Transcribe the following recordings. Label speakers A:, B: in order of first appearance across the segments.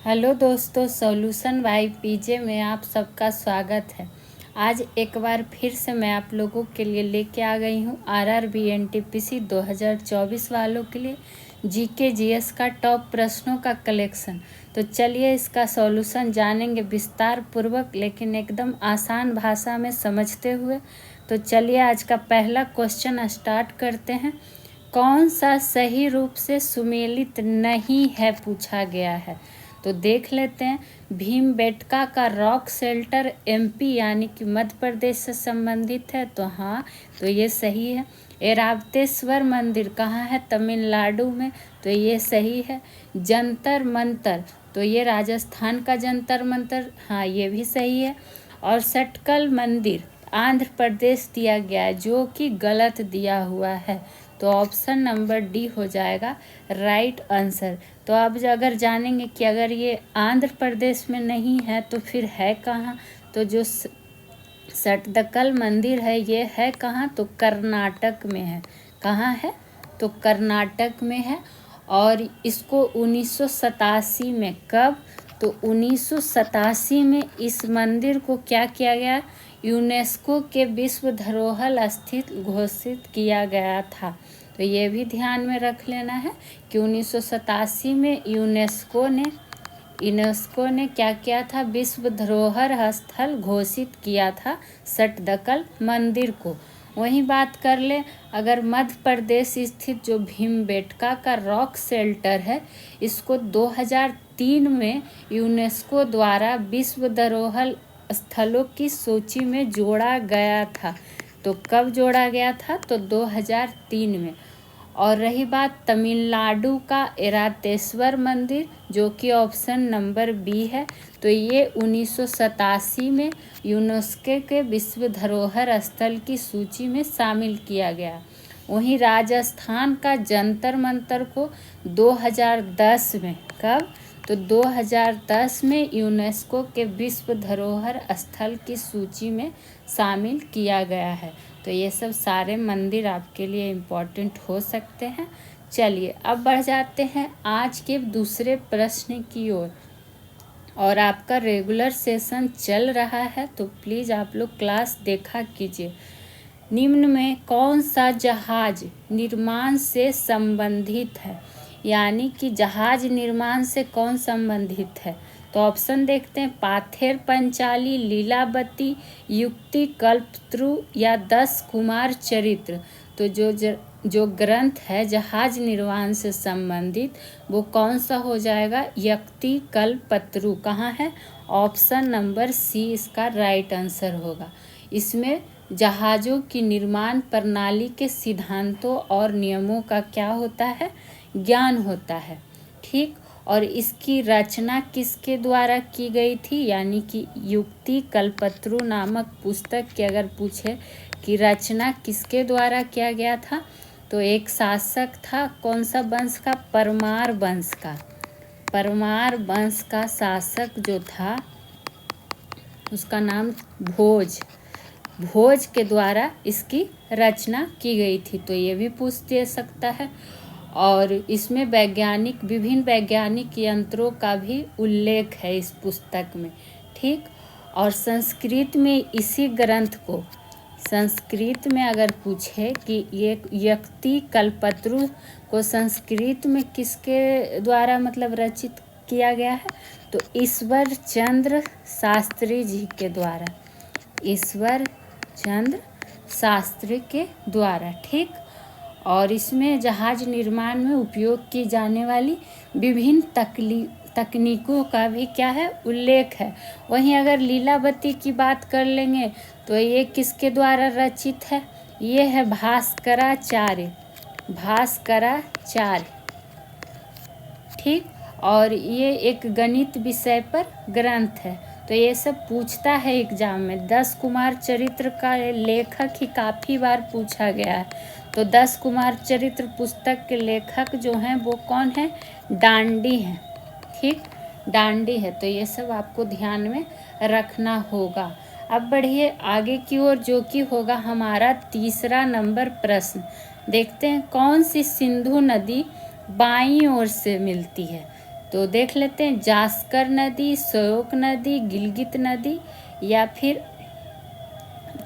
A: Hello दोस्तों, solution by PJ में आप सबका स्वागत है। आज एक बार फिर से मैं आप लोगों के लिए लेके आ गई हूँ आरआरबी एनटीपीसी 2024 वालों के लिए जीके जीएस का टॉप प्रश्नों का कलेक्शन। तो चलिए इसका सॉल्यूशन जानेंगे विस्तार पूर्वक, लेकिन एकदम आसान भाषा में समझते हुए। तो चलिए आज का पहला क्वेश्चन स्टार्ट करते हैं। कौन सा सही रूप से सुमेलित नहीं है पूछा गया है। तो देख लेते हैं। भीमबेटका का रॉक शेल्टर एमपी यानी कि मध्य प्रदेश से संबंधित है, तो हाँ, तो ये सही है। ऐरावतेश्वर मंदिर कहाँ है? तमिलनाडु में, तो ये सही है। जंतर मंतर, तो ये राजस्थान का जंतर मंतर, हाँ ये भी सही है। और सटकल मंदिर आंध्र प्रदेश दिया गया है, जो कि गलत दिया हुआ है। तो ऑप्शन नंबर डी हो जाएगा राइट आंसर। तो अब अगर जानेंगे कि अगर ये आंध्र प्रदेश में नहीं है तो फिर है कहाँ। तो जो सटदकल मंदिर है ये है कहाँ? तो कर्नाटक में है। कहाँ है? तो कर्नाटक में है। और इसको 1987 में, कब? तो 1987 में इस मंदिर को क्या किया गया? यूनेस्को के विश्व धरोहर स्थल घोषित किया गया था। तो ये भी ध्यान में रख लेना है कि 1987 में यूनेस्को ने क्या किया था? विश्व धरोहर स्थल घोषित किया था सटदकल मंदिर को। वहीं बात कर ले, अगर मध्य प्रदेश स्थित जो भीमबेटका का रॉक शेल्टर है, इसको 2003 में यूनेस्को द्वारा विश्व धरोहर स्थलों की सूची में जोड़ा गया था। तो कब जोड़ा गया था? तो 2003 में। और रही बात तमिलनाडु का ऐरावतेश्वर मंदिर, जो कि ऑप्शन नंबर बी है, तो ये 1987 में यूनेस्को के विश्व धरोहर स्थल की सूची में शामिल किया गया। वहीं राजस्थान का जंतर मंतर को 2010 में, कब? तो 2010 में यूनेस्को के विश्व धरोहर स्थल की सूची में शामिल किया गया है। तो ये सब सारे मंदिर आपके लिए इम्पोर्टेंट हो सकते हैं। चलिए अब बढ़ जाते हैं आज के दूसरे प्रश्न की ओर। और आपका रेगुलर सेशन चल रहा है, तो प्लीज़ आप लोग क्लास देखा कीजिए। निम्न में कौन सा जहाज निर्माण से संबंधित है? यानी कि जहाज निर्माण से कौन संबंधित है? तो ऑप्शन देखते हैं। पाथेर पंचाली, लीलावती, युक्ति कल्पतरु या 10 कुमार चरित्र। तो जो ग्रंथ है जहाज निर्माण से संबंधित, वो कौन सा हो जाएगा? युक्ति कल्पतरु। कहाँ है? ऑप्शन नंबर सी इसका राइट आंसर होगा। इसमें जहाज़ों की निर्माण प्रणाली के सिद्धांतों और नियमों का क्या होता है? ज्ञान होता है। ठीक। और इसकी रचना किसके द्वारा की गई थी? यानी कि युक्ति कल्पतरु नामक पुस्तक की अगर पूछे कि रचना किसके द्वारा किया गया था, तो एक शासक था, कौन सा वंश का? परमार वंश का। परमार वंश का शासक जो था उसका नाम भोज के द्वारा इसकी रचना की गई थी। तो ये भी पूछ दे सकता है। और इसमें विभिन्न वैज्ञानिक यंत्रों का भी उल्लेख है इस पुस्तक में। ठीक। और संस्कृत में इसी ग्रंथ को, संस्कृत में अगर पूछे कि ये युक्ति कल्पतरु को संस्कृत में किसके द्वारा मतलब रचित किया गया है? तो ईश्वर चंद्र शास्त्री जी के द्वारा, ईश्वर चंद्र शास्त्री के द्वारा। ठीक। और इसमें जहाज निर्माण में उपयोग की जाने वाली विभिन्न तकनीकों का भी क्या है? उल्लेख है। वहीं अगर लीलावती की बात कर लेंगे तो ये किसके द्वारा रचित है? ये है भास्कराचार्य। ठीक। और ये एक गणित विषय पर ग्रंथ है। तो ये सब पूछता है एग्जाम में। 10 कुमार चरित्र का लेखक ही काफ़ी बार पूछा गया है। तो 10 कुमार चरित्र पुस्तक के लेखक जो हैं वो कौन है? डांडी हैं। ठीक, डांडी है। तो ये सब आपको ध्यान में रखना होगा। अब बढ़िए आगे की ओर, जो कि होगा हमारा तीसरा नंबर प्रश्न। देखते हैं कौन सी सिंधु नदी बाईं ओर से मिलती है? तो देख लेते हैं, जास्कर नदी, श्योक नदी, गिलगित नदी या फिर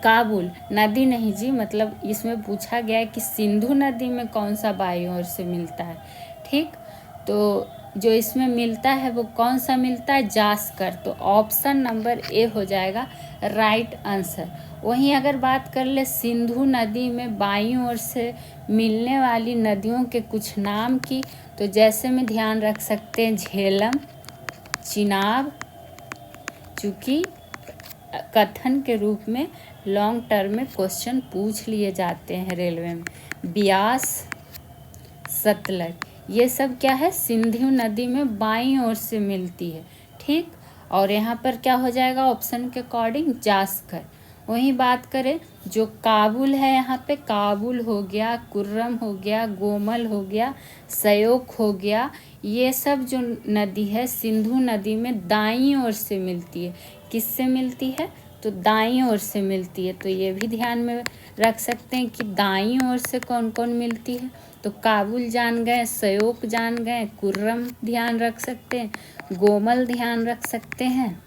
A: काबुल नदी। नहीं जी, मतलब इसमें पूछा गया है कि सिंधु नदी में कौन सा बाईं ओर से मिलता है। ठीक, तो जो इसमें मिलता है वो कौन सा मिलता है, जास्कर। तो ऑप्शन नंबर ए हो जाएगा राइट आंसर। वहीं अगर बात कर ले सिंधु नदी में बाईं ओर से मिलने वाली नदियों के कुछ नाम की, तो जैसे में ध्यान रख सकते हैं झेलम, चिनाब, चूँकि कथन के रूप में लॉन्ग टर्म में क्वेश्चन पूछ लिए जाते हैं रेलवे में, ब्यास, सतलज, ये सब क्या है, सिंधु नदी में बाईं ओर से मिलती है। ठीक, और यहाँ पर क्या हो जाएगा ऑप्शन के अकॉर्डिंग जास्कर। वहीं बात करें जो काबुल है, यहाँ पे काबुल हो गया, कुर्रम हो गया, गोमल हो गया, श्योक हो गया, ये सब जो नदी है सिंधु नदी में दाईं ओर से मिलती है। किससे मिलती है, तो दाईं ओर से मिलती है। तो ये भी ध्यान में रख सकते हैं कि दाईं ओर से कौन कौन मिलती है। तो काबुल जान गए, श्योक जान गए, कुर्रम ध्यान रख सकते हैं, गोमल ध्यान रख सकते हैं,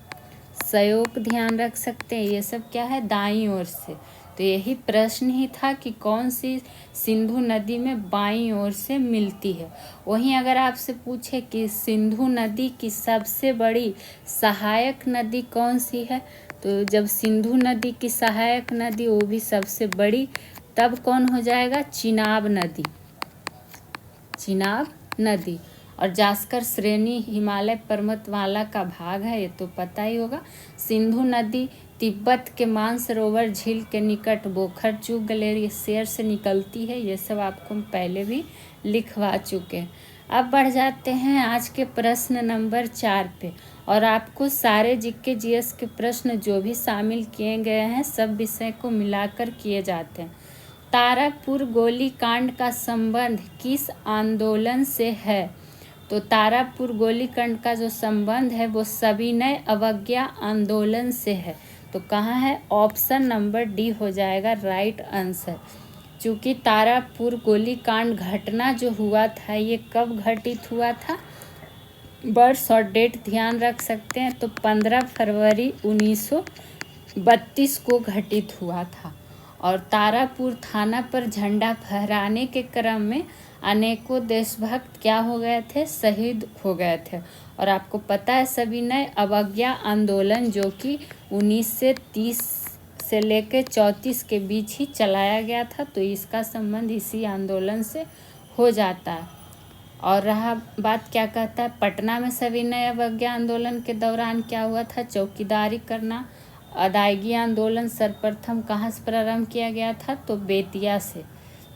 A: श्योक ध्यान रख सकते हैं, ये सब क्या है, दाईं ओर से। तो यही प्रश्न ही था कि कौन सी सिंधु नदी में बाईं ओर से मिलती है। वहीं अगर आपसे पूछे कि सिंधु नदी की सबसे बड़ी सहायक नदी कौन सी है, तो जब सिंधु नदी की सहायक नदी वो भी सबसे बड़ी, तब कौन हो जाएगा, चिनाब नदी, चिनाब नदी। और जास्कर श्रेणी हिमालय पर्वतमाला का भाग है, ये तो पता ही होगा। सिंधु नदी तिब्बत के मानसरोवर झील के निकट बोखरचू ग्लेशियर से निकलती है, ये सब आपको हम पहले भी लिखवा चुके हैं। अब बढ़ जाते हैं आज के प्रश्न नंबर 4 पे, और आपको सारे जीके जीएस के प्रश्न जो भी शामिल किए गए हैं सब विषय को मिलाकर किए जाते हैं। तारापुर गोलीकांड का संबंध किस आंदोलन से है, तो तारापुर गोलीकांड का जो संबंध है वो सविनय अवज्ञा आंदोलन से है। तो कहाँ है, ऑप्शन नंबर डी हो जाएगा राइट आंसर। चूँकि तारापुर गोलीकांड घटना जो हुआ था ये कब घटित हुआ था, वर्ष और डेट ध्यान रख सकते हैं, तो 15 फरवरी 1932 को घटित हुआ था। और तारापुर थाना पर झंडा फहराने के क्रम में अनेकों देशभक्त क्या हो गए थे, शहीद हो गए थे। और आपको पता है सविनय अवज्ञा आंदोलन जो कि 1930 से लेकर 34 के बीच ही चलाया गया था, तो इसका संबंध इसी आंदोलन से हो जाता है। और रहा बात क्या कहता है, पटना में सविनय अवज्ञा आंदोलन के दौरान क्या हुआ था, चौकीदारी करना अदायगी आंदोलन सर्वप्रथम कहाँ से प्रारंभ किया गया था, तो बेतिया से।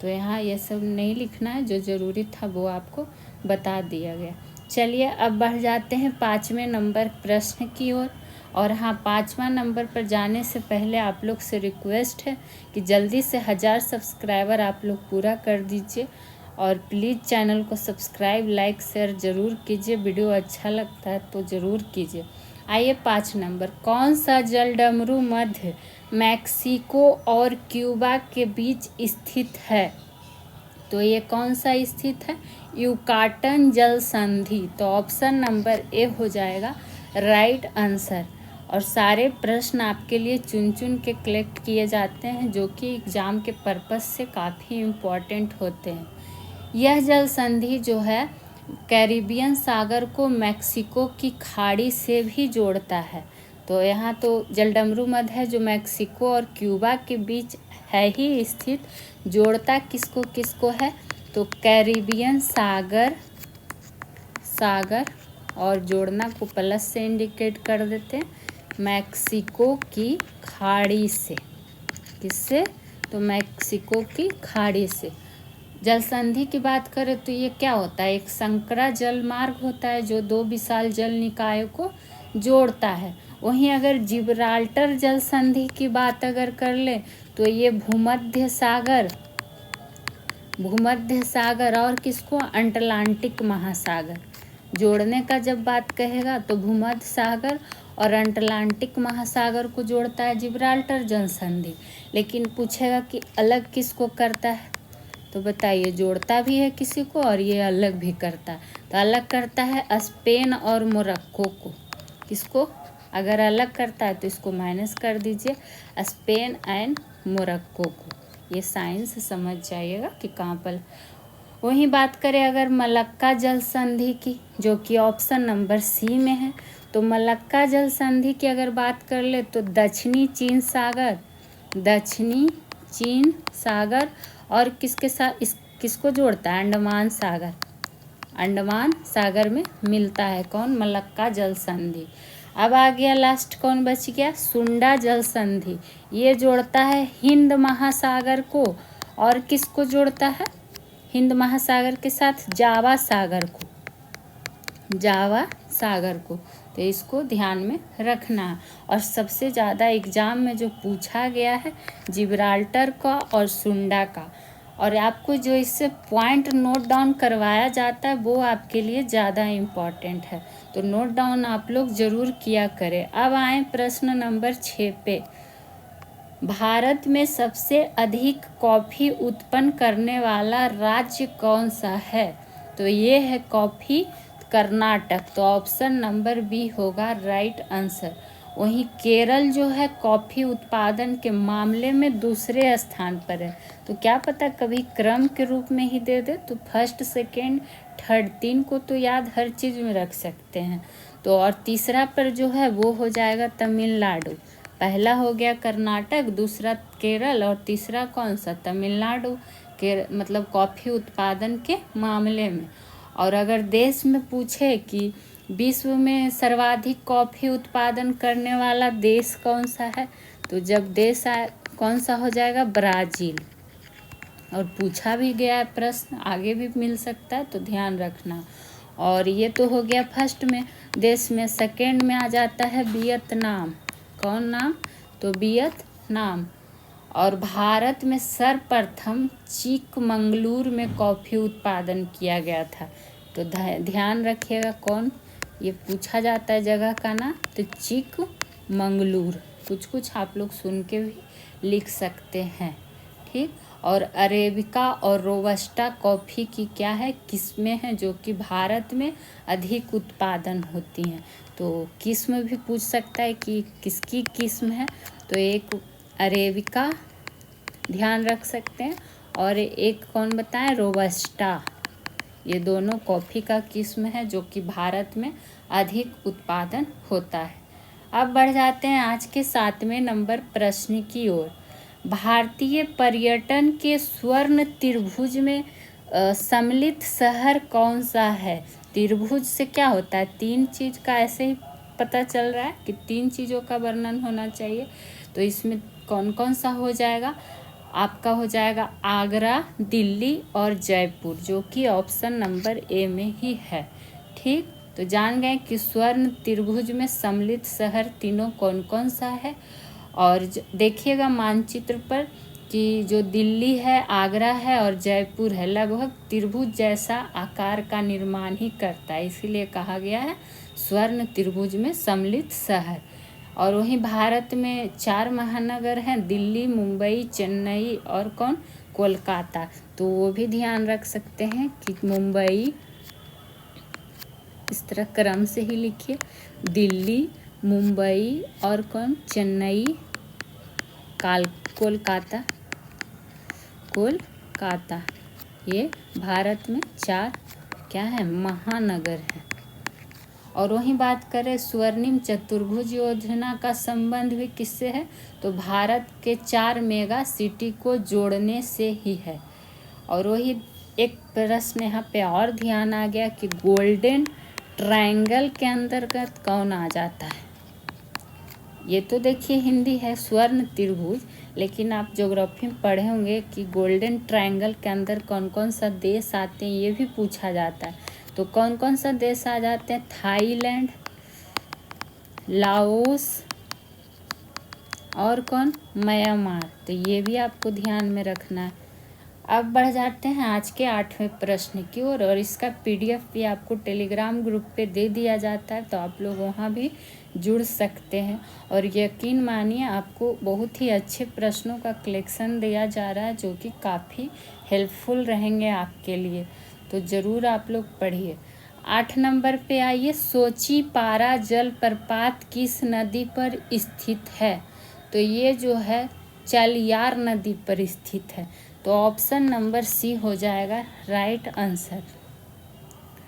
A: तो यहाँ ये सब नहीं लिखना है, जो ज़रूरी था वो आपको बता दिया गया। चलिए अब बढ़ जाते हैं 5वें नंबर प्रश्न की ओर। और हाँ, 5वां नंबर पर जाने से पहले आप लोग से रिक्वेस्ट है कि जल्दी से 1000 सब्सक्राइबर आप लोग पूरा कर दीजिए, और प्लीज़ चैनल को सब्सक्राइब, लाइक, शेयर ज़रूर कीजिए। वीडियो अच्छा लगता है तो ज़रूर कीजिए। आइए 5 नंबर, कौन सा जलडमरू मध्य मैक्सिको और क्यूबा के बीच स्थित है, तो ये कौन सा स्थित है, युकाटन जल संधि। तो ऑप्शन नंबर ए हो जाएगा राइट आंसर। और सारे प्रश्न आपके लिए चुन चुन के कलेक्ट किए जाते हैं जो कि एग्ज़ाम के पर्पस से काफ़ी इम्पॉर्टेंट होते हैं। यह जल संधि जो है कैरिबियन सागर को मैक्सिको की खाड़ी से भी जोड़ता है। तो यहाँ तो जलडमरू मध्य है जो मैक्सिको और क्यूबा के बीच है ही स्थित, जोड़ता किसको किसको है, तो कैरिबियन सागर और जोड़ना को प्लस से इंडिकेट कर देते हैं, मैक्सिको की खाड़ी से। किससे, तो मैक्सिको की खाड़ी से। जल संधि की बात करें तो ये क्या होता है, एक संकरा जल मार्ग होता है जो 2 विशाल जल निकायों को जोड़ता है। वहीं अगर जिब्राल्टर जल संधि की बात अगर कर ले तो ये भूमध्य सागर और किसको, अटलांटिक महासागर जोड़ने का जब बात कहेगा तो भूमध्य सागर और अटलांटिक महासागर को जोड़ता है जिब्राल्टर जल संधि। लेकिन पूछेगा कि अलग किसको करता है, तो बताइए, जोड़ता भी है किसी को और ये अलग भी करता है। तो अलग करता है स्पेन और मोरक्को को। किसको अगर अलग करता है तो इसको माइनस कर दीजिए, स्पेन एंड मोरक्को को। ये साइंस समझ जाइएगा कि कहाँ पर। वहीं बात करें अगर मलक्का जल संधि की, जो कि ऑप्शन नंबर सी में है, तो मलक्का जल संधि की अगर बात कर ले तो दक्षिणी चीन सागर और किसके साथ किसको जोड़ता है, अंडमान सागर में मिलता है कौन, मलक्का जल संधि। अब आ गया लास्ट कौन बच गया, सुंडा जल संधि। ये जोड़ता है हिंद महासागर को और किसको जोड़ता है, हिंद महासागर के साथ जावा सागर को। तो इसको ध्यान में रखना। और सबसे ज़्यादा एग्जाम में जो पूछा गया है जिब्राल्टर का और सुंडा का, और आपको जो इससे पॉइंट नोट डाउन करवाया जाता है वो आपके लिए ज़्यादा इम्पॉर्टेंट है, तो नोट डाउन आप लोग ज़रूर किया करें। अब आए प्रश्न नंबर 6 पे। भारत में सबसे अधिक कॉफ़ी उत्पन्न करने वाला राज्य कौन सा है, तो ये है कॉफ़ी कर्नाटक। तो ऑप्शन नंबर बी होगा राइट आंसर। वहीं केरल जो है कॉफ़ी उत्पादन के मामले में दूसरे स्थान पर है। तो क्या पता कभी क्रम के रूप में ही दे दे, तो फर्स्ट सेकेंड थर्ड 3 को तो याद हर चीज़ में रख सकते हैं। तो और तीसरा पर जो है वो हो जाएगा तमिलनाडु। पहला हो गया कर्नाटक, दूसरा केरल और तीसरा कौन सा, तमिलनाडु के, मतलब कॉफ़ी उत्पादन के मामले में। और अगर देश में पूछे कि विश्व में सर्वाधिक कॉफ़ी उत्पादन करने वाला देश कौन सा है, तो जब देश कौन सा हो जाएगा, ब्राज़ील। और पूछा भी गया है प्रश्न, आगे भी मिल सकता है, तो ध्यान रखना। और ये तो हो गया फर्स्ट में देश में। सेकेंड में आ जाता है वियतनाम। कौन नाम, तो वियतनाम। और भारत में सर्वप्रथम चिकमंगलूर में कॉफ़ी उत्पादन किया गया था। तो ध्यान रखिएगा कौन, ये पूछा जाता है जगह का नाम, तो चिकमंगलूर। कुछ आप लोग सुन के भी लिख सकते हैं, ठीक। और अरेबिका और रोबस्टा कॉफ़ी की क्या है, किस्में हैं जो कि भारत में अधिक उत्पादन होती हैं। तो किस्म भी पूछ सकता है कि किसकी किस्म है, तो एक अरेबिका ध्यान रख सकते हैं, और एक कौन बताएं, रोबस्टा। ये दोनों कॉफ़ी का किस्म है जो कि भारत में अधिक उत्पादन होता है। अब बढ़ जाते हैं आज के 7वें नंबर प्रश्न की ओर। भारतीय पर्यटन के स्वर्ण त्रिभुज में सम्मिलित शहर कौन सा है। त्रिभुज से क्या होता है, 3 चीज़ का, ऐसे ही पता चल रहा है कि 3 चीज़ों का वर्णन होना चाहिए। तो इसमें कौन कौन सा हो जाएगा, आपका हो जाएगा आगरा, दिल्ली और जयपुर, जो कि ऑप्शन नंबर ए में ही है, ठीक। तो जान गए कि स्वर्ण त्रिभुज में सम्मिलित शहर तीनों कौन कौन सा है। और देखिएगा मानचित्र पर कि जो दिल्ली है, आगरा है और जयपुर है, लगभग त्रिभुज जैसा आकार का निर्माण ही करता है, इसीलिए कहा गया है स्वर्ण त्रिभुज में सम्मिलित शहर। और वहीं भारत में 4 महानगर हैं, दिल्ली, मुंबई, चेन्नई और कौन, कोलकाता। तो वो भी ध्यान रख सकते हैं कि मुंबई, इस तरह क्रम से ही लिखिए, दिल्ली, मुंबई और कौन, चेन्नई, कोलकाता। ये भारत में 4 क्या है, महानगर हैं। और वहीं बात करें स्वर्णिम चतुर्भुज योजना का संबंध भी किससे है, तो भारत के 4 मेगा सिटी को जोड़ने से ही है। और वही एक प्रश्न यहाँ पे और ध्यान आ गया कि गोल्डन ट्रायंगल के अंतर्गत कौन आ जाता है। ये तो देखिए हिंदी है स्वर्ण त्रिभुज, लेकिन आप ज्योग्राफी में पढ़े होंगे कि गोल्डन ट्रायंगल के अंदर कौन कौन सा देश आते हैं, ये भी पूछा जाता है। तो कौन कौन सा देश आ जाते हैं, थाईलैंड, लाओस और कौन, म्यांमार। तो ये भी आपको ध्यान में रखना है। अब बढ़ जाते हैं आज के 8वें प्रश्न की ओर, और इसका PDF भी आपको टेलीग्राम ग्रुप पे दे दिया जाता है, तो आप लोग वहाँ भी जुड़ सकते हैं। और यकीन मानिए आपको बहुत ही अच्छे प्रश्नों का कलेक्शन दिया जा रहा है, जो कि काफ़ी हेल्पफुल रहेंगे आपके लिए, तो ज़रूर आप लोग पढ़िए। 8 नंबर पे आइए, सोची पारा जलप्रपात किस नदी पर स्थित है? तो ये जो है चलियार नदी पर स्थित है। तो ऑप्शन नंबर सी हो जाएगा राइट आंसर।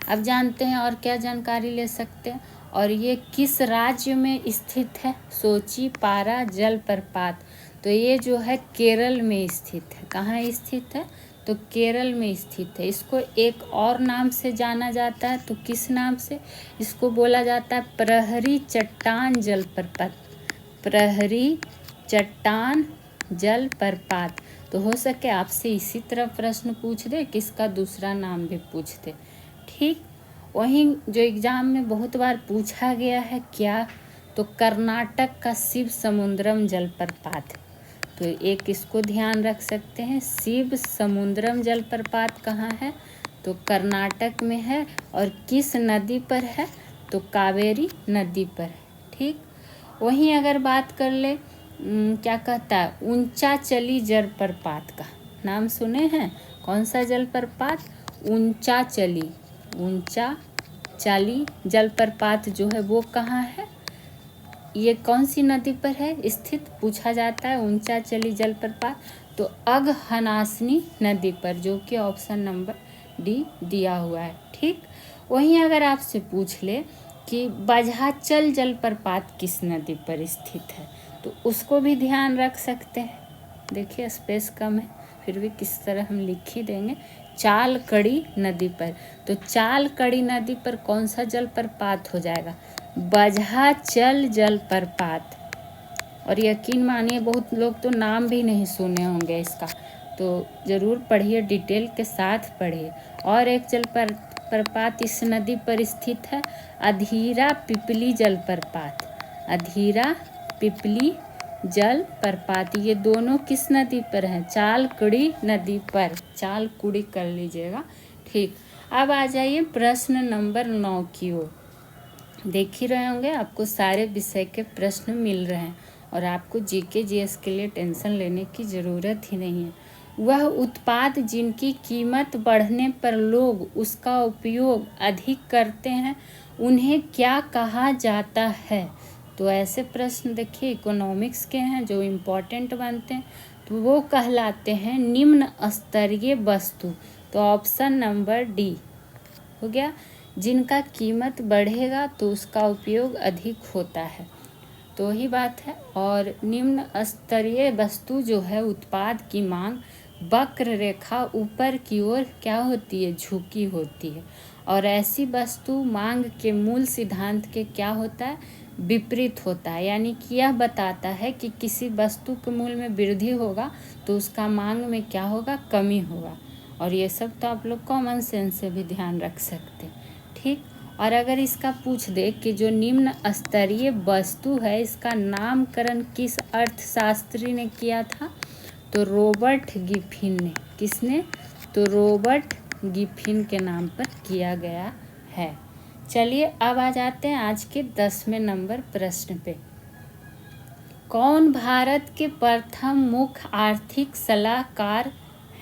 A: अब जानते हैं और क्या जानकारी ले सकते हैं। और ये किस राज्य में स्थित है? सोची पारा जलप्रपात, तो ये जो है केरल में स्थित है। कहाँ स्थित है? तो केरल में स्थित है। इसको एक और नाम से जाना जाता है, तो किस नाम से? इसको बोला जाता है प्रहरी चट्टान जलप्रपात। प्रहरी चट्टान जलप्रपात। तो हो सके आपसे इसी तरह प्रश्न पूछ दे, किसका दूसरा नाम भी पूछ दे। ठीक, वहीं जो एग्जाम में बहुत बार पूछा गया है क्या? तो कर्नाटक का शिव समुद्रम जलप्रपात। तो एक इसको ध्यान रख सकते हैं, शिव समुद्रम जलप्रपात कहाँ है? तो कर्नाटक में है। और किस नदी पर है? तो कावेरी नदी पर है। ठीक, वहीं अगर बात कर ले क्या कहता है, ऊंचा चली जलप्रपात का नाम सुने हैं? कौन सा जलप्रपात? ऊंचा चली। ऊंचा चली जलप्रपात जो है वो कहाँ है? ये कौन सी नदी पर है स्थित? पूछा जाता है ऊंचा चली जलप्रपात। तो अघनासनी नदी पर, जो कि ऑप्शन नंबर डी दिया हुआ है। ठीक, वहीं अगर आपसे पूछ ले कि बझाचल जलप्रपात किस नदी पर स्थित है, तो उसको भी ध्यान रख सकते हैं। देखिए स्पेस कम है, फिर भी किस तरह हम लिख ही देंगे, चालकड़ी नदी पर। तो चालकड़ी नदी पर कौन सा जलप्रपात हो जाएगा? बझाचल जलप्रपात। और यकीन मानिए बहुत लोग तो नाम भी नहीं सुने होंगे इसका, तो ज़रूर पढ़िए, डिटेल के साथ पढ़िए। और एक जलप्रपात इस नदी पर स्थित है, अधीरा पिपली जलप्रपात। अधीरा पिपली जलप्रपात, ये दोनों किस नदी पर हैं? चालकुड़ी नदी पर। चालकुड़ी कर लीजिएगा। ठीक, अब आ जाइए प्रश्न नंबर 9 की ओर। देख ही रहे होंगे आपको सारे विषय के प्रश्न मिल रहे हैं और आपको जीके जीएस के लिए टेंशन लेने की ज़रूरत ही नहीं है। वह उत्पाद जिनकी कीमत बढ़ने पर लोग उसका उपयोग अधिक करते हैं, उन्हें क्या कहा जाता है? तो ऐसे प्रश्न देखिए इकोनॉमिक्स के हैं जो इम्पोर्टेंट बनते हैं, तो वो कहलाते हैं निम्न स्तरीय वस्तु। तो ऑप्शन नंबर डी हो गया। जिनका कीमत बढ़ेगा तो उसका उपयोग अधिक होता है, तो वही बात है। और निम्न स्तरीय वस्तु जो है, उत्पाद की मांग वक्र रेखा ऊपर की ओर क्या होती है? झुकी होती है। और ऐसी वस्तु मांग के मूल सिद्धांत के क्या होता है? विपरीत होता है। यानी कि यह बताता है कि किसी वस्तु के मूल्य में वृद्धि होगा तो उसका मांग में क्या होगा? कमी होगा। और ये सब तो आप लोग कॉमन सेंस से भी ध्यान रख सकते हैं। ठीक, और अगर इसका पूछ दे कि जो निम्न स्तरीय वस्तु है, इसका नामकरण किस अर्थशास्त्री ने किया था? तो रॉबर्ट गिफिन ने। किसने? तो रॉबर्ट गिफिन के नाम पर किया गया है। चलिए अब आ जाते हैं आज के 10वें नंबर प्रश्न पे। कौन भारत के प्रथम मुख्य आर्थिक सलाहकार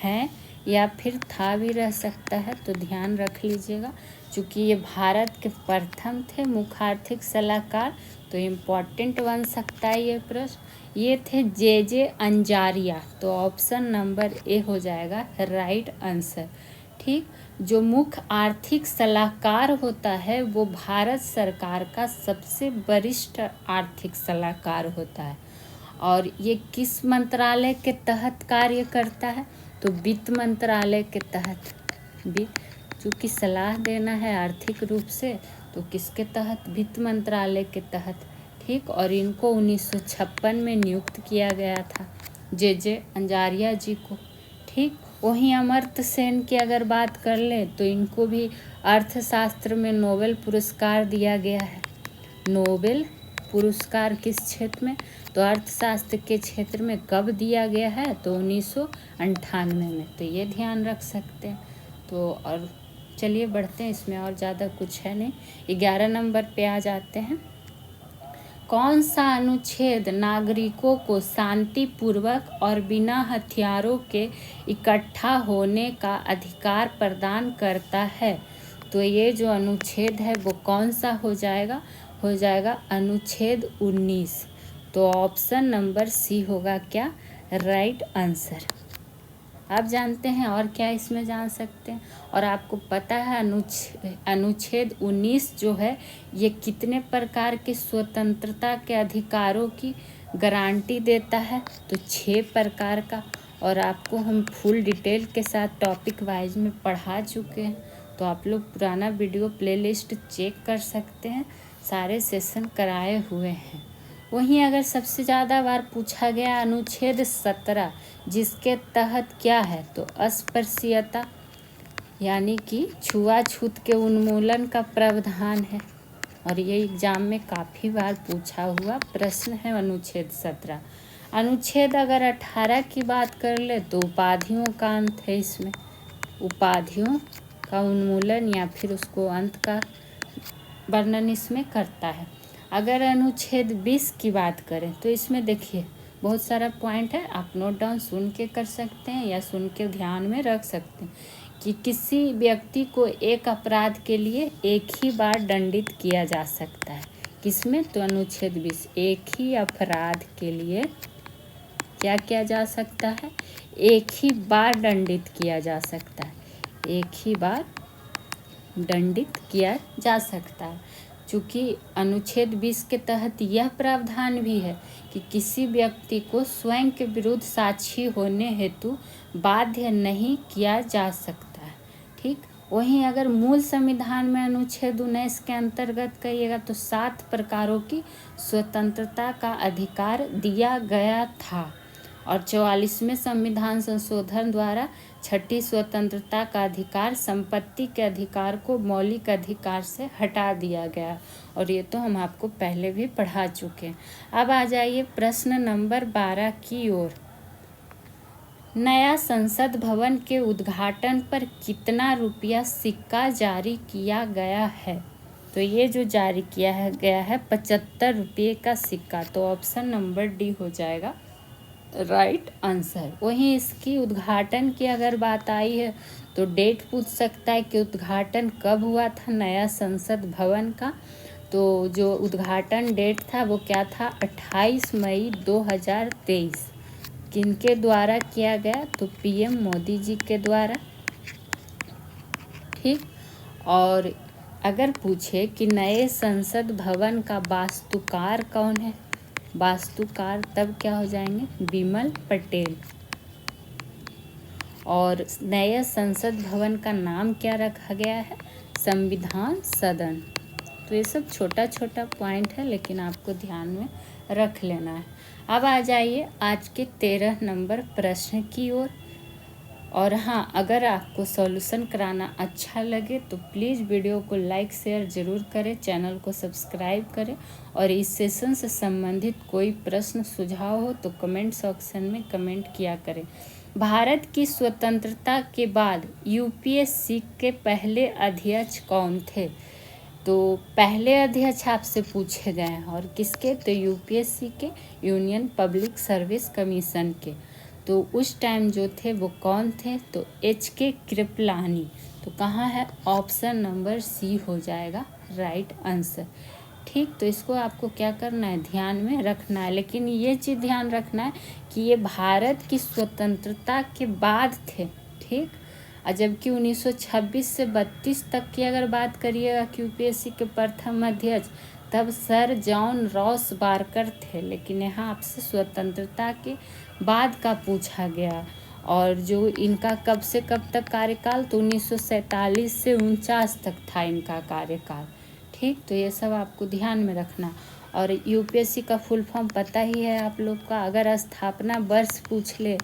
A: हैं? या फिर था भी रह सकता है, तो ध्यान रख लीजिएगा। चूँकि ये भारत के प्रथम थे मुख्य आर्थिक सलाहकार, तो इम्पॉर्टेंट बन सकता है ये प्रश्न। ये थे जे अंजारिया। तो ऑप्शन नंबर ए हो जाएगा राइट आंसर। ठीक, जो मुख्य आर्थिक सलाहकार होता है वो भारत सरकार का सबसे वरिष्ठ आर्थिक सलाहकार होता है। और ये किस मंत्रालय के तहत कार्य करता है? तो वित्त मंत्रालय के तहत। चूँकि सलाह देना है आर्थिक रूप से, तो किसके तहत? वित्त मंत्रालय के तहत। ठीक, और इनको 1956 में नियुक्त किया गया था जे अंजारिया जी को। ठीक, वहीं अमर्त्य सेन की अगर बात कर लें तो इनको भी अर्थशास्त्र में नोबेल पुरस्कार दिया गया है। नोबेल पुरस्कार किस क्षेत्र में? तो अर्थशास्त्र के क्षेत्र में। कब दिया गया है? तो 1998 में। तो ये ध्यान रख सकते हैं। तो और चलिए बढ़ते हैं, इसमें और ज़्यादा कुछ है नहीं। 11 नंबर पे आ जाते हैं। कौन सा अनुच्छेद नागरिकों को शांतिपूर्वक और बिना हथियारों के इकट्ठा होने का अधिकार प्रदान करता है? तो ये जो अनुच्छेद है वो कौन सा हो जाएगा अनुच्छेद 19। तो ऑप्शन नंबर सी होगा क्या, राइट आंसर। आप जानते हैं और क्या इसमें जान सकते हैं, और आपको पता है अनुच्छेद 19 जो है ये कितने प्रकार के स्वतंत्रता के अधिकारों की गारंटी देता है, तो 6 प्रकार का। और आपको हम फुल डिटेल के साथ टॉपिक वाइज में पढ़ा चुके हैं, तो आप लोग पुराना वीडियो प्लेलिस्ट चेक कर सकते हैं, सारे सेशन कराए हुए हैं। वहीं अगर सबसे ज़्यादा बार पूछा गया अनुच्छेद 17 जिसके तहत क्या है, तो अस्पृश्यता यानी कि छुआछूत के उन्मूलन का प्रावधान है, और ये एग्जाम में काफ़ी बार पूछा हुआ प्रश्न है अनुच्छेद 17। अनुच्छेद अगर 18 की बात कर ले तो उपाधियों का अंत है, इसमें उपाधियों का उन्मूलन या फिर उसको अंत का वर्णन इसमें करता है। अगर अनुच्छेद 20 की बात करें तो इसमें देखिए बहुत सारा पॉइंट है, आप नोट डाउन सुन के कर सकते हैं या सुन के ध्यान में रख सकते हैं कि किसी व्यक्ति को एक अपराध के लिए एक ही बार दंडित किया जा सकता है। किसमें, तो अनुच्छेद 20, एक ही अपराध के लिए क्या किया जा सकता है, एक ही बार दंडित किया जा सकता है, एक ही बार दंडित किया जा सकता है। चूँकि अनुच्छेद 20 के तहत यह प्रावधान भी है कि किसी व्यक्ति को स्वयं के विरुद्ध साक्षी होने हेतु बाध्य नहीं किया जा सकता है। ठीक, वहीं अगर मूल संविधान में अनुच्छेद 19 के अंतर्गत कहिएगा तो 7 प्रकारों की स्वतंत्रता का अधिकार दिया गया था, और 44वें संविधान संशोधन द्वारा 6ठी स्वतंत्रता का अधिकार संपत्ति के अधिकार को मौलिक अधिकार से हटा दिया गया, और ये तो हम आपको पहले भी पढ़ा चुके हैं। अब आ जाइए प्रश्न नंबर 12 की ओर। नया संसद भवन के उद्घाटन पर कितना रुपया सिक्का जारी किया गया है, तो ये जो जारी किया गया है 75 रुपये का सिक्का, तो ऑप्शन नंबर डी हो जाएगा राइट आंसर। वहीं इसकी उद्घाटन की अगर बात आई है तो डेट पूछ सकता है कि उद्घाटन कब हुआ था नया संसद भवन का, तो जो उद्घाटन डेट था वो क्या था, 28 मई 2023। किनके द्वारा किया गया, तो पीएम मोदी जी के द्वारा। ठीक, और अगर पूछे कि नए संसद भवन का वास्तुकार कौन है, वास्तुकार तब क्या हो जाएंगे, बिमल पटेल। और नए संसद भवन का नाम क्या रखा गया है, संविधान सदन। तो ये सब छोटा छोटा पॉइंट है, लेकिन आपको ध्यान में रख लेना है। अब आ जाइए आज के 13 नंबर प्रश्न की ओर। और हाँ, अगर आपको सॉल्यूशन कराना अच्छा लगे तो प्लीज़ वीडियो को लाइक शेयर ज़रूर करें, चैनल को सब्सक्राइब करें, और इस सेशन से संबंधित कोई प्रश्न सुझाव हो तो कमेंट सेक्शन में कमेंट किया करें। भारत की स्वतंत्रता के बाद यूपीएससी के पहले अध्यक्ष कौन थे, तो पहले अध्यक्ष आपसे पूछे गए हैं, और किसके, तो यूपीएससी के, यूनियन पब्लिक सर्विस कमीशन के। तो उस टाइम जो थे वो कौन थे, तो HK कृपलानी। तो कहाँ है, ऑप्शन नंबर सी हो जाएगा राइट आंसर। ठीक, तो इसको आपको क्या करना है, ध्यान में रखना है, लेकिन ये चीज़ ध्यान रखना है कि ये भारत की स्वतंत्रता के बाद थे। ठीक, और जबकि 1926 से 32 तक की अगर बात करिएगा कि यूपीएससी के प्रथम अध्यक्ष तब सर जॉन रॉस बारकर थे, लेकिन यहाँ आपसे स्वतंत्रता के बाद का पूछा गया। और जो इनका कब से कब तक कार्यकाल, तो 1947 से 49 तक था इनका कार्यकाल। ठीक, तो ये सब आपको ध्यान में रखना। और यूपीएससी का फुल फॉर्म पता ही है आप लोग का। अगर स्थापना वर्ष पूछ ले,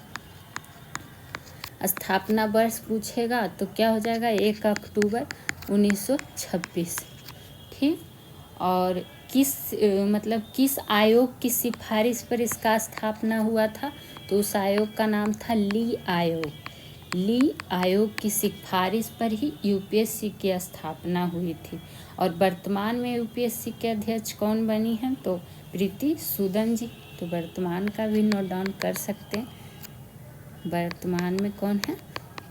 A: स्थापना वर्ष पूछेगा तो क्या हो जाएगा, 1 अक्टूबर 1926। ठीक, और किस आयोग की सिफारिश पर इसका स्थापना हुआ था, तो उस आयोग का नाम था ली आयोग। ली आयोग की सिफारिश पर ही यूपीएससी की स्थापना हुई थी। और वर्तमान में यूपीएससी के अध्यक्ष कौन बनी हैं, तो प्रीति सूदन जी। तो वर्तमान का भी नोट डाउन कर सकते हैं, वर्तमान में कौन है,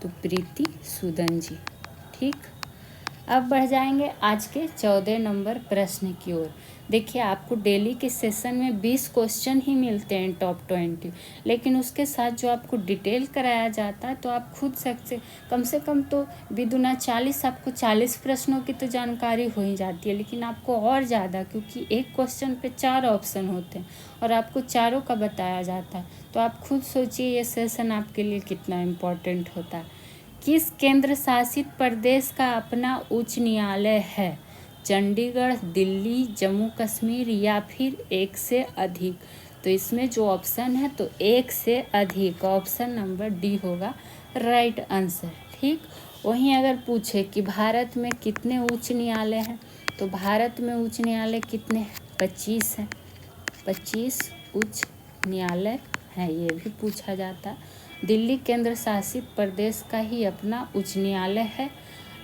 A: तो प्रीति सूदन जी। ठीक, अब बढ़ जाएंगे आज के 14 नंबर प्रश्न की ओर। देखिए, आपको डेली के सेशन में 20 क्वेश्चन ही मिलते हैं टॉप 20, लेकिन उसके साथ जो आपको डिटेल कराया जाता है तो आप खुद सकते कम से कम तो विदुना 40, आपको 40 प्रश्नों की तो जानकारी हो ही जाती है, लेकिन आपको और ज़्यादा, क्योंकि एक क्वेश्चन पे 4 ऑप्शन होते हैं और आपको चारों का बताया जाता है। तो आप खुद सोचिए ये सेशन आपके लिए कितना इम्पोर्टेंट होता है। किस केंद्र शासित प्रदेश का अपना उच्च न्यायालय है? चंडीगढ़, दिल्ली, जम्मू कश्मीर या फिर एक से अधिक? तो इसमें जो ऑप्शन है तो एक से अधिक, ऑप्शन नंबर डी होगा राइट आंसर। ठीक, वहीं अगर पूछे कि भारत में कितने उच्च न्यायालय हैं, तो भारत में उच्च न्यायालय कितने हैं? 25 हैं। 25 उच्च न्यायालय है, ये भी पूछा जाता है। दिल्ली केंद्र शासित प्रदेश का ही अपना उच्च न्यायालय है,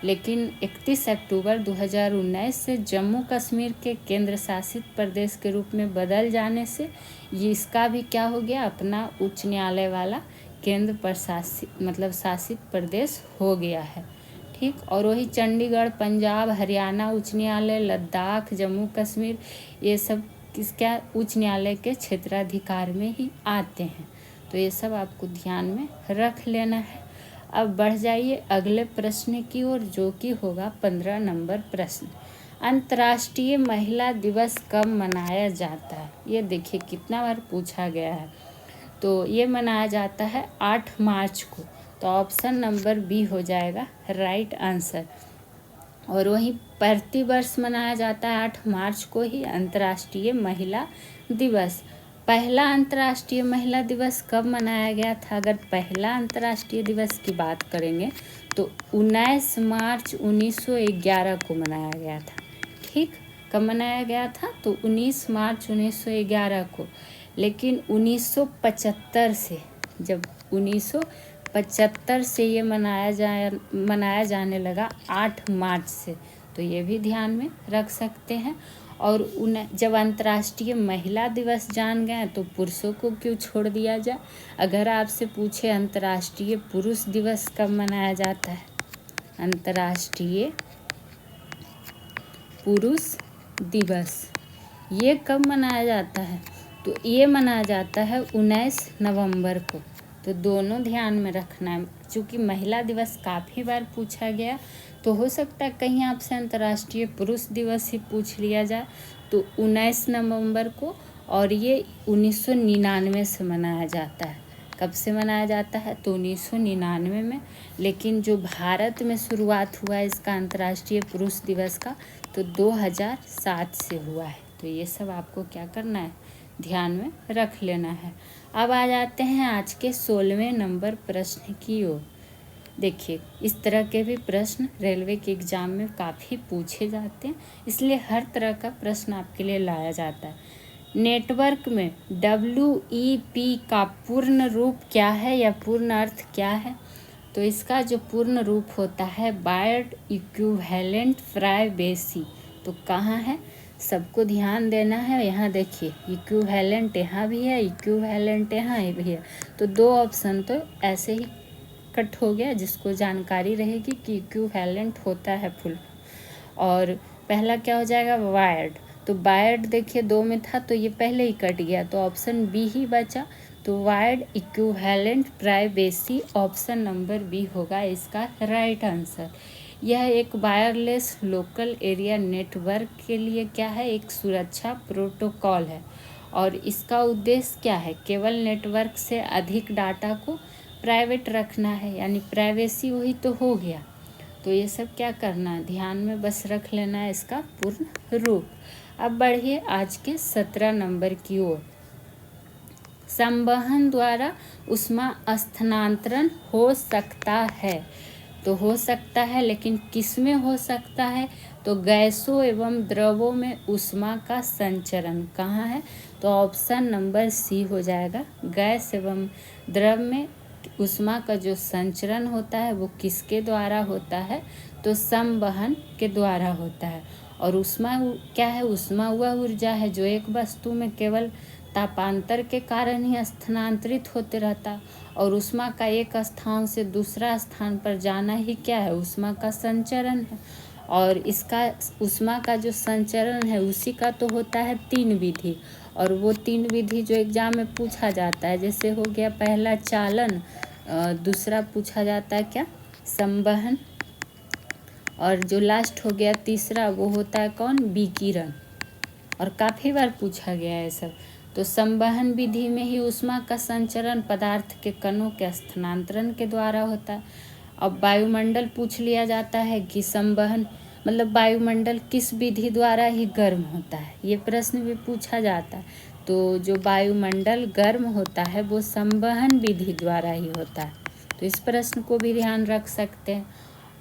A: लेकिन 31 अक्टूबर 2019 से जम्मू कश्मीर के केंद्र शासित प्रदेश के रूप में बदल जाने से ये इसका भी क्या हो गया, अपना उच्च न्यायालय वाला केंद्र प्रशासित शासित प्रदेश हो गया है। ठीक, और वही चंडीगढ़, पंजाब, हरियाणा उच्च न्यायालय, लद्दाख, जम्मू कश्मीर, ये सब किसका उच्च न्यायालय के क्षेत्राधिकार में ही आते हैं। तो ये सब आपको ध्यान में रख लेना है। अब बढ़ जाइए अगले प्रश्न की ओर, जो कि होगा 15 नंबर प्रश्न। अंतर्राष्ट्रीय महिला दिवस कब मनाया जाता है? ये देखिए कितना बार पूछा गया है। तो ये मनाया जाता है 8 मार्च को, तो ऑप्शन नंबर बी हो जाएगा राइट आंसर। और वहीं प्रतिवर्ष मनाया जाता है 8 मार्च को ही अंतर्राष्ट्रीय महिला दिवस। पहला अंतर्राष्ट्रीय महिला दिवस कब मनाया गया था? अगर पहला अंतर्राष्ट्रीय दिवस की बात करेंगे तो 19 मार्च 1911 को मनाया गया था। ठीक, कब मनाया गया था? तो 19 मार्च 1911 को। लेकिन 1975 से, जब 1975 से ये मनाया जाने लगा 8 मार्च से, तो ये भी ध्यान में रख सकते हैं। और जब अंतर्राष्ट्रीय महिला दिवस जान गए तो पुरुषों को क्यों छोड़ दिया जाए? अगर आपसे पूछे अंतर्राष्ट्रीय पुरुष दिवस कब मनाया जाता है, अंतर्राष्ट्रीय पुरुष दिवस ये कब मनाया जाता है? तो ये मनाया जाता है 19 नवंबर को। तो दोनों ध्यान में रखना है, क्योंकि महिला दिवस काफ़ी बार पूछा गया, तो हो सकता है कहीं आपसे अंतर्राष्ट्रीय पुरुष दिवस ही पूछ लिया जाए। तो 19 नवंबर को, और ये 1999 से मनाया जाता है। कब से मनाया जाता है? तो 1999 में। लेकिन जो भारत में शुरुआत हुआ है इसका अंतर्राष्ट्रीय पुरुष दिवस का, तो 2007 से हुआ है। तो ये सब आपको क्या करना है, ध्यान में रख लेना है। अब आ जाते हैं आज के 16वें नंबर प्रश्न की ओर। देखिए, इस तरह के भी प्रश्न रेलवे के एग्ज़ाम में काफ़ी पूछे जाते हैं, इसलिए हर तरह का प्रश्न आपके लिए लाया जाता है। नेटवर्क में WEP का पूर्ण रूप क्या है या पूर्ण अर्थ क्या है? तो इसका जो पूर्ण रूप होता है वायर्ड इक्विवेलेंट प्राइवेसी। तो कहाँ है, सबको ध्यान देना है। यहाँ देखिए, इक्विवेलेंट यहाँ भी है, इक्विवेलेंट यहाँ भी है। तो 2 ऑप्शन तो ऐसे ही कट हो गया, जिसको जानकारी रहेगी कि इक्विवेलेंट होता है फुल। और पहला क्या हो जाएगा, वायर्ड। तो वायर्ड देखिए 2 में था, तो ये पहले ही कट गया, तो ऑप्शन बी ही बचा। तो wired equivalent privacy, option number B होगा इसका राइट आंसर। यह एक वायरलेस लोकल एरिया नेटवर्क के लिए क्या है, एक सुरक्षा प्रोटोकॉल है। और इसका उद्देश्य क्या है, केवल नेटवर्क से अधिक डाटा को प्राइवेट रखना है, यानी प्राइवेसी वही तो हो गया। तो ये सब क्या करना है, ध्यान में बस रख लेना है इसका पूर्ण रूप। अब बढ़िए आज के 17 नंबर की ओर। संवहन द्वारा ऊष्मा स्थानांतरण हो सकता है। तो हो सकता है, लेकिन किस में हो सकता है? तो गैसों एवं द्रवों में ऊष्मा का संचरण कहाँ है? तो ऑप्शन नंबर सी हो जाएगा। गैस एवं द्रव में ऊष्मा का जो संचरण होता है वो किसके द्वारा होता है? तो संवहन के द्वारा होता है। और ऊष्मा क्या है? ऊष्मा वह ऊर्जा है जो एक वस्तु में केवल तापांतर के कारण ही स्थानांतरित होते रहता, और ऊष्मा का एक स्थान से दूसरा स्थान पर जाना ही क्या है? ऊष्मा का संचरण है। और इसका ऊष्मा का जो संचरण है उसी का तो होता है 3 विधि, और वो 3 विधि जो एग्जाम में पूछा जाता है, जैसे हो गया पहला चालन, दूसरा पूछा जाता है क्या, संवहन, और जो लास्ट हो गया तीसरा वो होता है कौन, विकिरण, और काफ़ी बार पूछा गया है सब। तो संवहन विधि में ही ऊष्मा का संचरण पदार्थ के कणों के स्थानांतरण के द्वारा होता है। अब वायुमंडल पूछ लिया जाता है कि संवहन मतलब वायुमंडल किस विधि द्वारा ही गर्म होता है, ये प्रश्न भी पूछा जाता है। तो जो वायुमंडल गर्म होता है वो संवहन विधि द्वारा ही होता है, तो इस प्रश्न को भी ध्यान रख सकते हैं।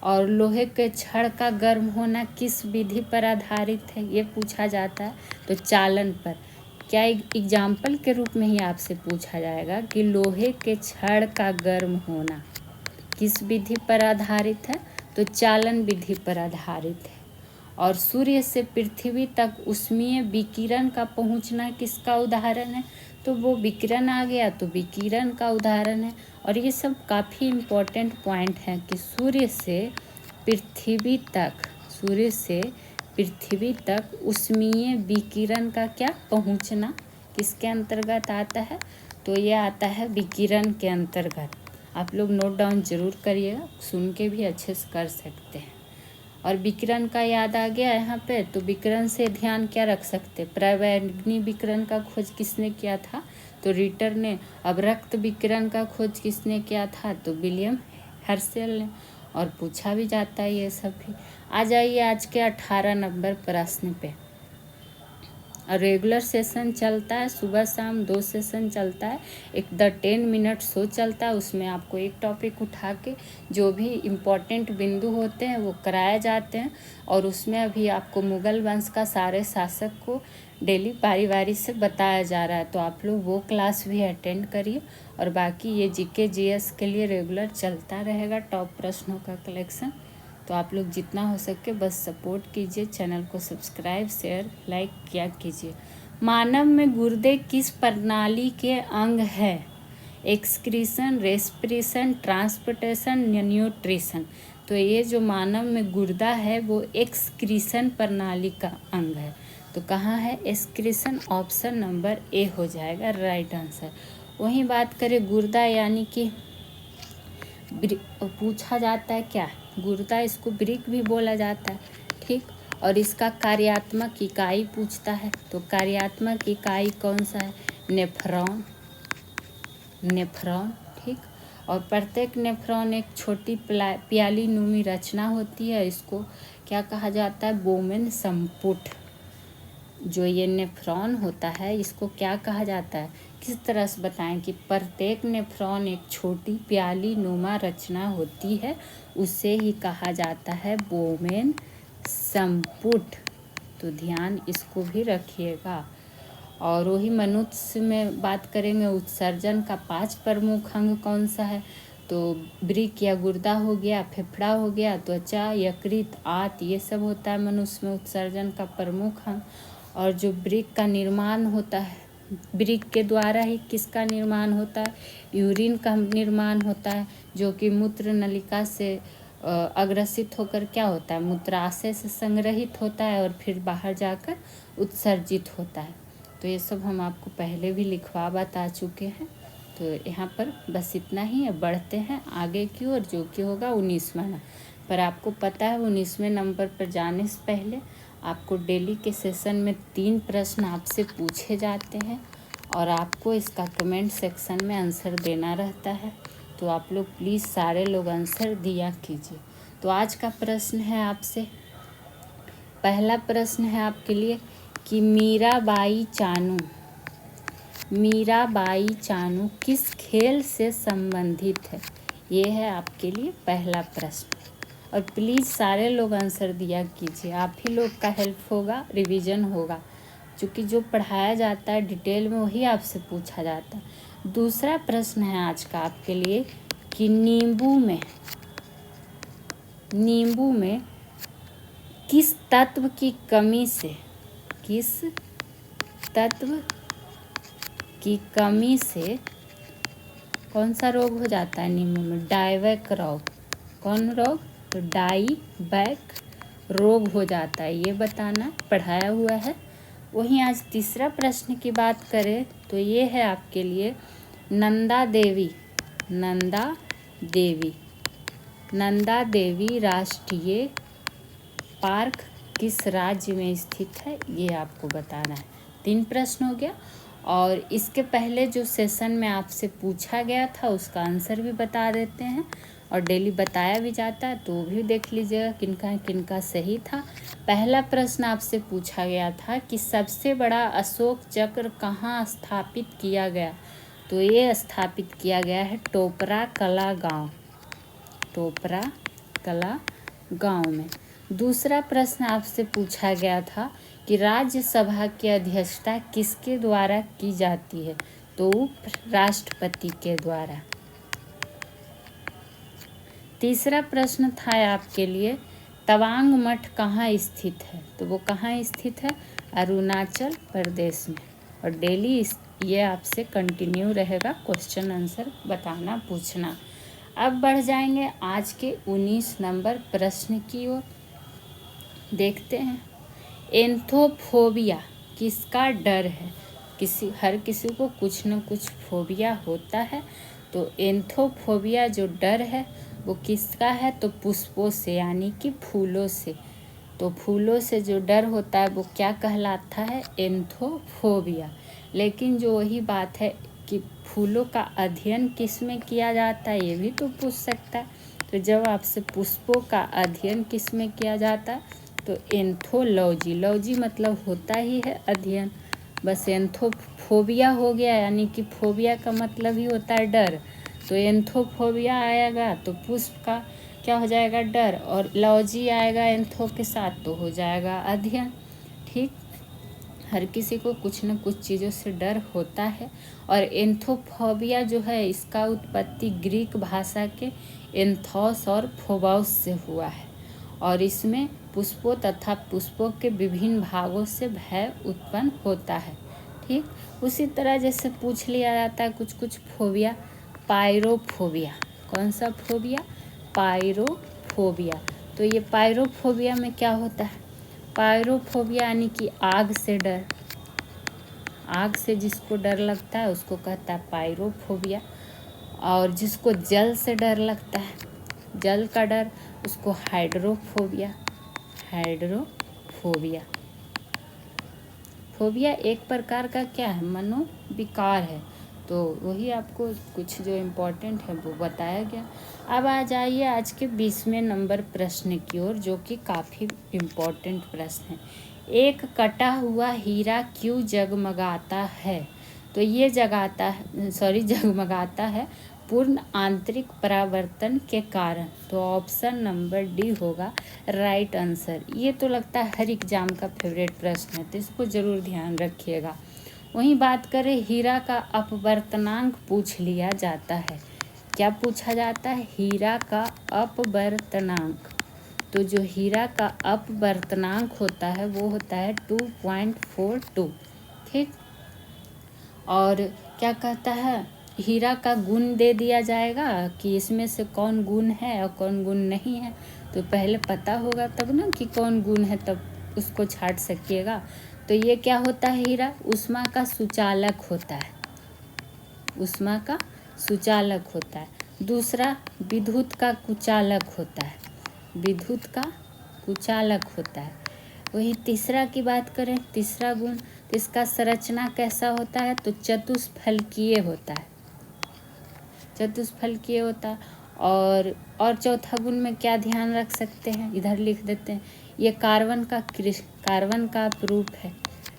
A: और लोहे के छड़ का गर्म होना किस विधि पर आधारित है, ये पूछा जाता है, तो चालन पर। क्या एग्जाम्पल के रूप में ही आपसे पूछा जाएगा कि लोहे के छड़ का गर्म होना किस विधि पर आधारित है, तो चालन विधि पर आधारित है। और सूर्य से पृथ्वी तक ऊष्मीय विकिरण का पहुंचना किसका उदाहरण है, तो वो विकिरण आ गया, तो विकिरण का उदाहरण है। और ये सब काफ़ी इम्पोर्टेंट पॉइंट हैं कि सूर्य से पृथ्वी तक ऊष्मीय विकिरण का क्या पहुंचना किसके अंतर्गत आता है, तो ये आता है विकिरण के अंतर्गत। आप लोग नोट डाउन जरूर करिएगा, सुन के भी अच्छे से कर सकते हैं। और विकिरण का याद आ गया यहाँ पे, तो विकिरण से ध्यान क्या रख सकते, परावैंगनी विकिरण का खोज किसने किया था, तो रिटर ने। अब रक्त विकिरण का खोज किसने किया था, तो विलियम हर्शेल ने, और पूछा भी जाता है ये सब भी। आ जाइए आज के 18 नंबर प्रश्न पे। रेगुलर सेशन चलता है, सुबह शाम 2 सेशन चलता है, एक द 10 मिनट शो चलता है, उसमें आपको एक टॉपिक उठा के जो भी इम्पोर्टेंट बिंदु होते हैं वो कराए जाते हैं। और उसमें अभी आपको मुगल वंश का सारे शासक को डेली बारी बारी से बताया जा रहा है, तो आप लोग वो क्लास भी अटेंड करिए। और बाकी ये जीके जीएस के लिए रेगुलर चलता रहेगा टॉप प्रश्नों का कलेक्शन, तो आप लोग जितना हो सके बस सपोर्ट कीजिए, चैनल को सब्सक्राइब शेयर लाइक किया कीजिए। मानव में गुर्दे किस प्रणाली के अंग है, एक्सक्रीशन, रेस्पिरेशन, ट्रांसपोर्टेशन, न्यूट्रिशन। तो ये जो मानव में गुर्दा है वो एक्सक्रीशन प्रणाली का अंग है, तो कहाँ है एक्सक्रीशन, ऑप्शन नंबर ए हो जाएगा राइट आंसर। वहीं बात करें गुर्दा यानी कि पूछा जाता है क्या, गुर्दा, इसको ब्रिक भी बोला जाता है, ठीक। और इसका कार्यात्मक इकाई पूछता है, तो कार्यात्मक इकाई कौन सा है, नेफ्रॉन, ठीक। और प्रत्येक नेफ्रॉन एक छोटी प्याली नुमी रचना होती है, इसको क्या कहा जाता है, बोमेन संपुट। जो ये नेफ्रॉन होता है इसको क्या कहा जाता है, किस तरह से बताएं कि प्रत्येक नेफ्रॉन एक छोटी प्याली नुमा रचना होती है, उसे ही कहा जाता है बोमेन संपुट, तो ध्यान इसको भी रखिएगा। और वही मनुष्य में बात करेंगे, उत्सर्जन का 5 प्रमुख अंग कौन सा है, तो वृक्क या गुर्दा हो गया, फेफड़ा हो गया, त्वचा, यकृत, आंत, ये सब होता है मनुष्य में उत्सर्जन का प्रमुख अंग। और जो वृक्क का निर्माण होता है, वृक्क के द्वारा ही किसका निर्माण होता है, यूरिन का निर्माण होता है, जो कि मूत्र नलिका से अग्रसित होकर क्या होता है, मूत्राशय से संग्रहित होता है और फिर बाहर जाकर उत्सर्जित होता है। तो ये सब हम आपको पहले भी लिखवा बता चुके हैं, तो यहाँ पर बस इतना ही है। बढ़ते हैं आगे की ओर, जो कि होगा 19वां नंबर पर। आपको पता है 19वें नंबर पर जाने से पहले आपको डेली के सेशन में 3 प्रश्न आपसे पूछे जाते हैं, और आपको इसका कमेंट सेक्शन में आंसर देना रहता है, तो आप लोग प्लीज़ सारे लोग आंसर दिया कीजिए। तो आज का प्रश्न है आपसे, पहला प्रश्न है आपके लिए कि मीराबाई चानू किस खेल से संबंधित है, ये है आपके लिए पहला प्रश्न। और प्लीज़ सारे लोग आंसर दिया कीजिए, आप ही लोग का हेल्प होगा, रिवीजन होगा, क्योंकि जो पढ़ाया जाता है डिटेल में वही आपसे पूछा जाता है। दूसरा प्रश्न है आज का आपके लिए कि नींबू में किस तत्व की कमी से कौन सा रोग हो जाता है नींबू में, डाइबैक रोग। कौन रोग, तो डाइबैक रोग हो जाता है, ये बताना पढ़ाया हुआ है। वहीं आज तीसरा प्रश्न की बात करें तो ये है आपके लिए नंदा देवी। नंदा देवी राष्ट्रीय पार्क किस राज्य में स्थित है, ये आपको बताना है। 3 प्रश्न हो गया। और इसके पहले जो सेशन में आपसे पूछा गया था उसका आंसर भी बता देते हैं, और डेली बताया भी जाता है, तो वो भी देख लीजिएगा किनका किनका सही था। पहला प्रश्न आपसे पूछा गया था कि सबसे बड़ा अशोक चक्र कहाँ स्थापित किया गया, तो ये स्थापित किया गया है टोपरा कला गांव में। दूसरा प्रश्न आपसे पूछा गया था कि राज्यसभा की अध्यक्षता किसके द्वारा की जाती है, तो राष्ट्रपति के द्वारा। तीसरा प्रश्न था आपके लिए तवांग मठ कहाँ स्थित है, तो वो कहाँ स्थित है, अरुणाचल प्रदेश में। और डेली ये आपसे कंटिन्यू रहेगा क्वेश्चन आंसर बताना पूछना। अब बढ़ जाएंगे आज के 19 नंबर प्रश्न की ओर। देखते हैं एंथोफोबिया किसका डर है। हर किसी को कुछ न कुछ फोबिया होता है, तो एंथोफोबिया जो डर है वो किसका है, तो पुष्पों से यानी कि फूलों से। तो फूलों से जो डर होता है वो क्या कहलाता है, एंथोफोबिया। लेकिन जो वही बात है कि फूलों का अध्ययन किस में किया जाता है, ये भी तो पूछ सकता है। तो जब आपसे पुष्पों का अध्ययन किस में किया जाता है, तो एंथोलॉजी। लॉजी मतलब होता ही है अध्ययन, बस एंथोफोबिया हो गया, यानी कि फोबिया का मतलब ही होता है डर। तो एंथोफोबिया आएगा तो पुष्प का क्या हो जाएगा, डर, और लॉजी आएगा एंथो के साथ तो हो जाएगा अध्ययन। ठीक, हर किसी को कुछ न कुछ चीज़ों से डर होता है। और एंथोफोबिया जो है इसका उत्पत्ति ग्रीक भाषा के एंथोस और फोबोस से हुआ है, और इसमें पुष्पों तथा पुष्पों के विभिन्न भागों से भय उत्पन्न होता है। ठीक, उसी तरह जैसे पूछ लिया जाता है कुछ कुछ फोबिया। पायरोफोबिया, कौन सा फोबिया, पायरोफोबिया। तो ये पायरोफोबिया में क्या होता है, पायरोफोबिया यानी कि आग से डर। आग से जिसको डर लगता है उसको कहता है पायरोफोबिया। और जिसको जल से डर लगता है, जल का डर, उसको हाइड्रोफोबिया। फोबिया एक प्रकार का क्या है, मनोविकार है। तो वही आपको कुछ जो इम्पोर्टेंट है वो बताया गया। अब आ जाइए आज के 20वें नंबर प्रश्न की ओर, जो कि काफ़ी इम्पोर्टेंट प्रश्न है। एक कटा हुआ हीरा क्यों जगमगाता है, तो ये जगमगाता है पूर्ण आंतरिक परावर्तन के कारण। तो ऑप्शन नंबर डी होगा राइट आंसर। ये तो लगता है हर एग्जाम का फेवरेट प्रश्न है, तो इसको जरूर ध्यान रखिएगा। वहीं बात करें हीरा का अपवर्तनांक पूछ लिया जाता है। क्या पूछा जाता है, हीरा का अपवर्तनांक। तो जो हीरा का अपवर्तनांक होता है वो होता है 2.42। ठीक, और क्या कहता है, हीरा का गुण दे दिया जाएगा कि इसमें से कौन गुण है और कौन गुण नहीं है। तो पहले पता होगा तब ना कि कौन गुण है, तब उसको छांट सकिएगा। तो ये क्या होता है, हीरा ऊष्मा का सुचालक होता है, ऊष्मा का सुचालक होता है। दूसरा विद्युत का कुचालक होता है, विद्युत का कुचालक होता है। वही तीसरा की बात करें, तीसरा गुण, तो इसका संरचना कैसा होता है, तो चतुष्फलकीय होता है, चतुष्फलकीय होता है। और चौथा गुण में क्या ध्यान रख सकते हैं, इधर लिख देते हैं, ये कार्बन का अपरूप है,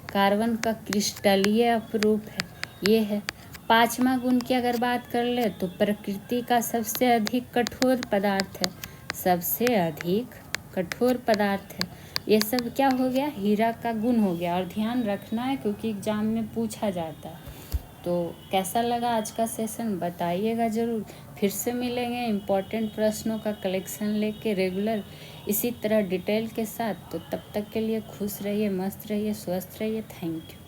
A: कार्बन का क्रिस्टलीय अपरूप है, ये है। पांचवा गुण की अगर बात कर ले तो प्रकृति का सबसे अधिक कठोर पदार्थ है, सबसे अधिक कठोर पदार्थ है। ये सब क्या हो गया, हीरा का गुण हो गया। और ध्यान रखना है क्योंकि एग्जाम में पूछा जाता है। तो कैसा लगा आज का सेशन बताइएगा ज़रूर। फिर से मिलेंगे इम्पॉर्टेंट प्रश्नों का कलेक्शन लेके रेगुलर इसी तरह डिटेल के साथ। तो तब तक के लिए खुश रहिए, मस्त रहिए, स्वस्थ रहिए। Thank you.